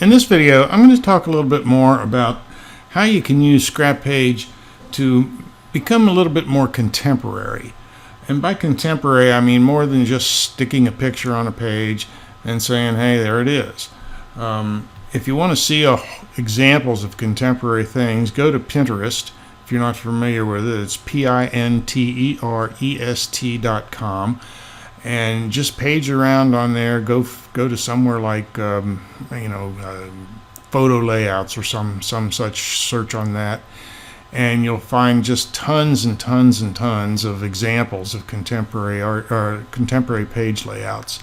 In this video, I'm going to talk a little bit more about how you can use ScrapPage to become a little bit more contemporary. And by contemporary, I mean more than just sticking a picture on a page and saying, hey, there it is. If you want to see examples of contemporary things, go to Pinterest. If you're not familiar with it, it's pinterest.com. And just page around on there. Go to somewhere like photo layouts or some such search on that, and you'll find just tons and tons and tons of examples of contemporary art or contemporary page layouts.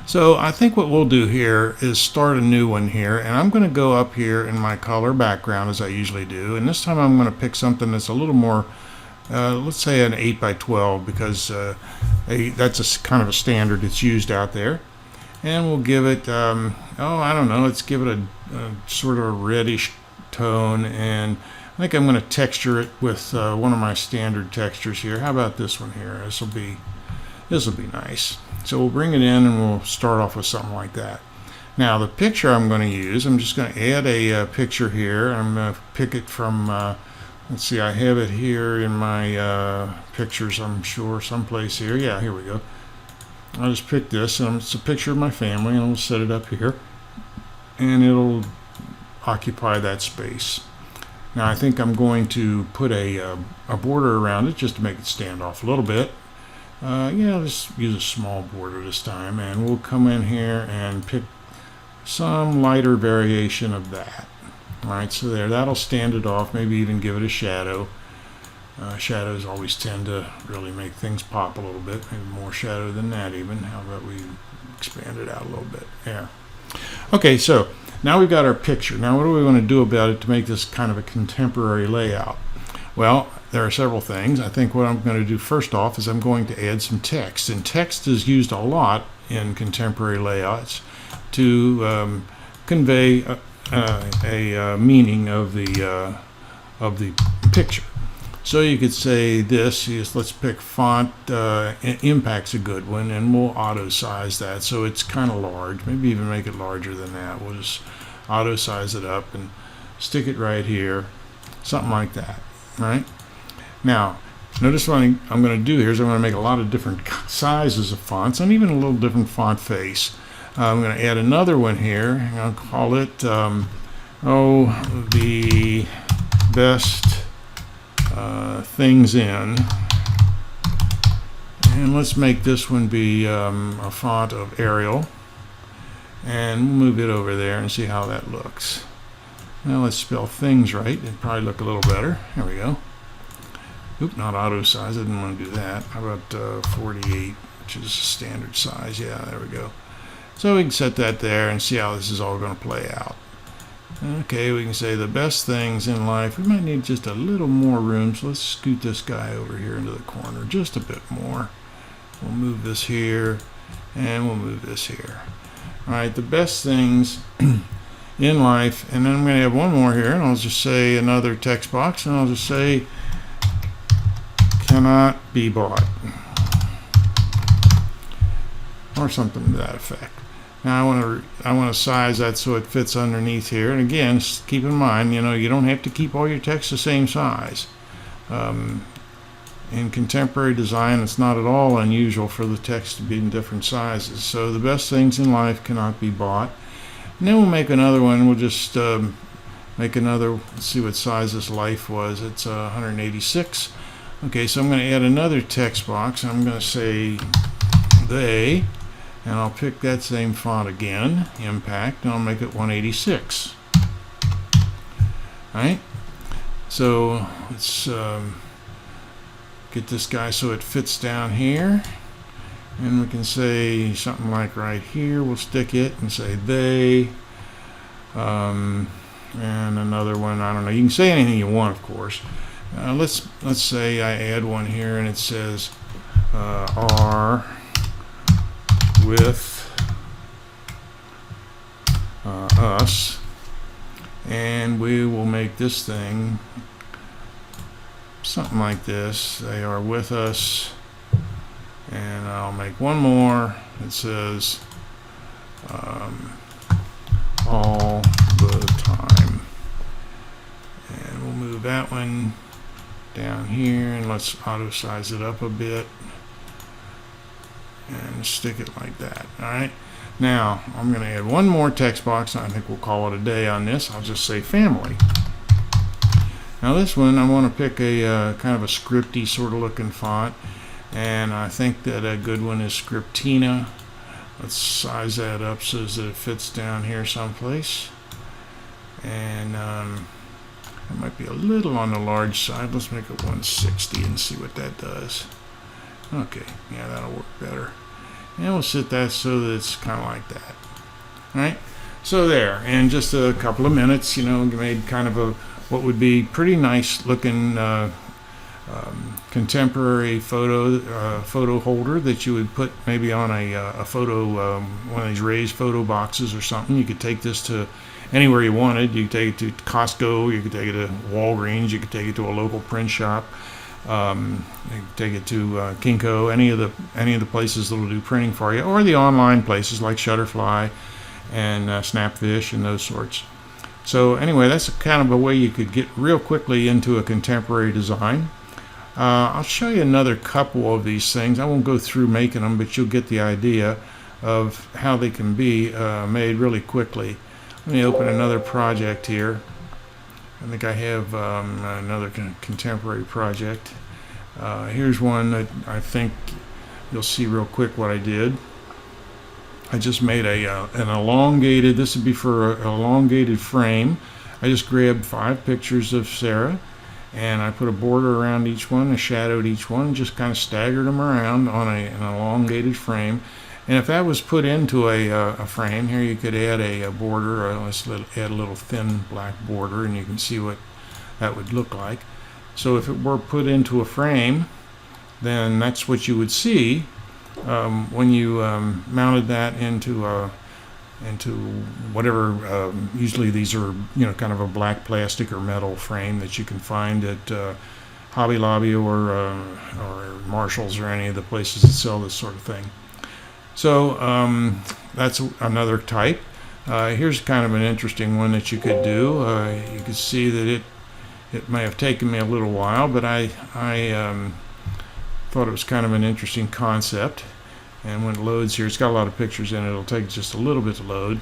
So I think what we'll do here is start a new one here, and I'm going to go up here in my color background as I usually do, and this time I'm going to pick something that's a little more let's say an 8x12, because that's a kind of a standard that's used out there. And we'll give it, I don't know, let's give it a sort of a reddish tone, and I think I'm going to texture it with one of my standard textures here. How about this one here? This will be nice. So we'll bring it in and we'll start off with something like that. Now the picture I'm going to use, I'm just going to add a picture here. I'm going to pick it from let's see, I have it here in my pictures, I'm sure, someplace here. Yeah, here we go. I'll just pick this, and it's a picture of my family, and I'll set it up here, and it'll occupy that space. Now I think I'm going to put a border around it just to make it stand off a little bit. Yeah, just use a small border this time, and we'll come in here and pick some lighter variation of that. Alright, so there, that'll stand it off, maybe even give it a shadow. Shadows always tend to really make things pop a little bit, maybe more shadow than that even. How about we expand it out a little bit? Yeah. Okay, so now we've got our picture. Now what do we want to do about it to make this kind of a contemporary layout? Well, there are several things. I think what I'm going to do first off is I'm going to add some text. And text is used a lot in contemporary layouts to convey a meaning of the picture. So you could say this, let's pick font, impact's a good one, and we'll auto size that so it's kind of large, maybe even make it larger than that. We'll just auto size it up and stick it right here, something like that. All right. Now notice what I'm going to do here is I'm going to make a lot of different sizes of fonts and even a little different font face. I'm going to add another one here. I'll call it the best things in, and let's make this one be a font of Arial, and we'll move it over there and see how that looks. Now let's spell things right. It'd probably look a little better. There we go. Oop, not auto size. I didn't want to do that. How about 48, which is a standard size? Yeah, there we go. So we can set that there and see how this is all going to play out. Okay, we can say the best things in life. We might need just a little more room, so let's scoot this guy over here into the corner just a bit more. We'll move this here, and we'll move this here. All right, the best things in life, and then I'm going to have one more here, and I'll just say another text box, and I'll just say cannot be bought, or something to that effect. Now I want to size that so it fits underneath here. And again, keep in mind, you don't have to keep all your text the same size. In contemporary design, it's not at all unusual for the text to be in different sizes. So the best things in life cannot be bought. And then we'll make another one. We'll just make another. Let's see what size this life was. It's 186. Okay, so I'm going to add another text box. I'm going to say they. And I'll pick that same font again, impact, and I'll make it 186. Alright, so let's get this guy so it fits down here. And we can say something like right here, we'll stick it and say they. And another one, I don't know, you can say anything you want, of course. Let's say I add one here and it says are with us, and we will make this thing something like this. They are with us, and I'll make one more that says all that one down here, and let's auto size it up a bit and stick it like that. All right. Now I'm going to add one more text box. I think we'll call it a day on this. I'll just say family. Now this one, I want to pick a kind of a scripty sort of looking font, and I think that a good one is Scriptina. Let's size that up so that it fits down here someplace. And it might be a little on the large side. Let's make it 160 and see what that does. Okay, yeah, that'll work better. And we'll set that so that it's kind of like that. All right, so there, in just a couple of minutes, you made kind of a what would be pretty nice looking contemporary photo holder that you would put maybe on a photo, one of these raised photo boxes or something. You could take this to anywhere you wanted. You could take it to Costco, you could take it to Walgreens, you could take it to a local print shop, you could take it to Kinko, any of the places that will do printing for you, or the online places like Shutterfly and Snapfish and those sorts. So anyway, that's kind of a way you could get real quickly into a contemporary design. I'll show you another couple of these things. I won't go through making them, but you'll get the idea of how they can be made really quickly. Let me open another project here. I think I have another contemporary project. Here's one that I think you'll see real quick what I did. I just made an elongated, this would be for an elongated frame. I just grabbed 5 pictures of Sarah, and I put a border around each one, I shadowed each one, just kind of staggered them around on an elongated frame. And if that was put into a frame, here you could add a border, let's add a little thin black border, and you can see what that would look like. So if it were put into a frame, then that's what you would see when you mounted that into whatever. Usually these are kind of a black plastic or metal frame that you can find at Hobby Lobby or Marshall's or any of the places that sell this sort of thing. So that's another type. Here's kind of an interesting one that you could do. You can see that it may have taken me a little while, but I thought it was kind of an interesting concept. And when it loads here, it's got a lot of pictures in it. It'll take just a little bit to load.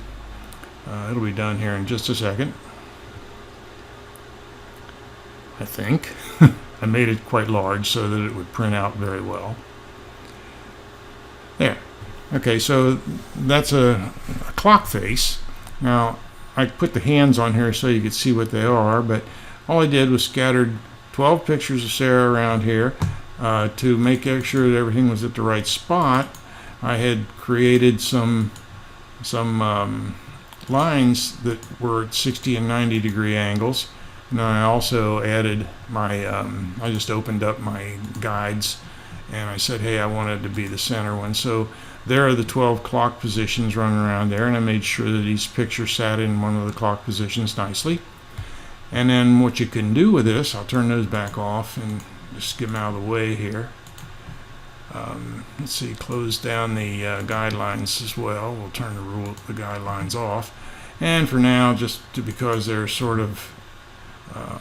It'll be done here in just a second, I think. I made it quite large so that it would print out very well. There. Okay, so that's a clock face. Now, I put the hands on here so you could see what they are, but all I did was scattered 12 pictures of Sarah around here to make sure that everything was at the right spot. I had created some lines that were at 60 and 90 degree angles, and then I also added my I just opened up my guides, and I said, hey, I wanted to be the center one. So there are the 12 clock positions running around there, and I made sure that each picture sat in one of the clock positions nicely. And then what you can do with this, I'll turn those back off and just get them out of the way here. Let's see, close down the guidelines as well. We'll turn the guidelines off. And for now, because they're sort of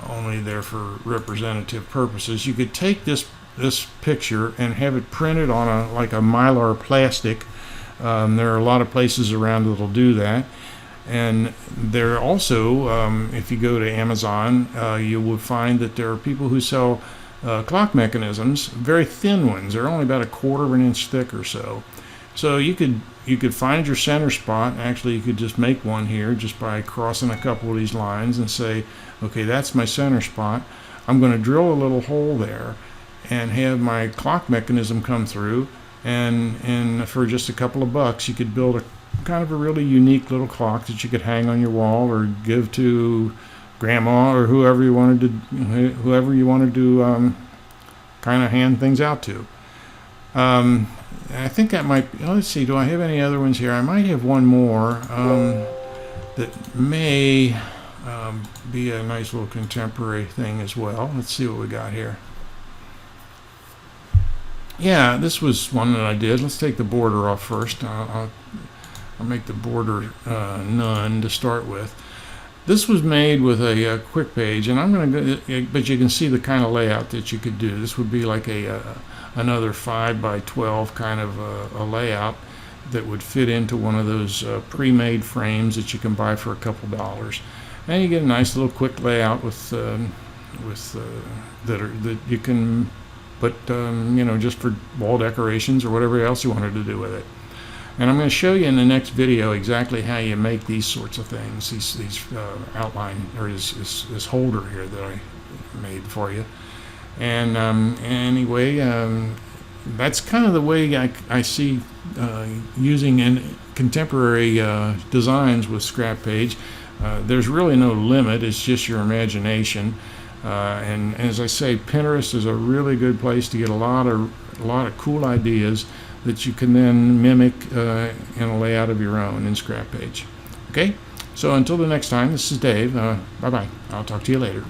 only there for representative purposes, you could take this picture and have it printed on like a mylar plastic. There are a lot of places around that'll do that. And there also, if you go to Amazon, you will find that there are people who sell clock mechanisms, very thin ones. They're only about 1/4 of an inch thick or so. So you could find your center spot. Actually, you could just make one here just by crossing a couple of these lines and say, okay, that's my center spot. I'm going to drill a little hole there and have my clock mechanism come through, and for just a couple of bucks, you could build a kind of a really unique little clock that you could hang on your wall or give to grandma or whoever you wanted to kind of hand things out to. I think that might be, let's see, do I have any other ones here? I might have one more that may be a nice little contemporary thing as well. Let's see what we got here. Yeah, this was one that I did. Let's take the border off first. I'll make the border none to start with. This was made with a quick page, and I'm going to go, but you can see the kind of layout that you could do. This would be like another 5 by 12 kind of a layout that would fit into one of those pre-made frames that you can buy for a couple dollars, and you get a nice little quick layout with that you can put just for wall decorations or whatever else you wanted to do with it. And I'm going to show you in the next video exactly how you make these sorts of things, these outline, or this holder here that I made for you. And anyway, that's kind of the way I see using contemporary designs with ScrapPage. There's really no limit, it's just your imagination. And as I say, Pinterest is a really good place to get a lot of cool ideas that you can then mimic in a layout of your own in ScrapPage. Okay, so until the next time, this is Dave. Bye-bye. I'll talk to you later.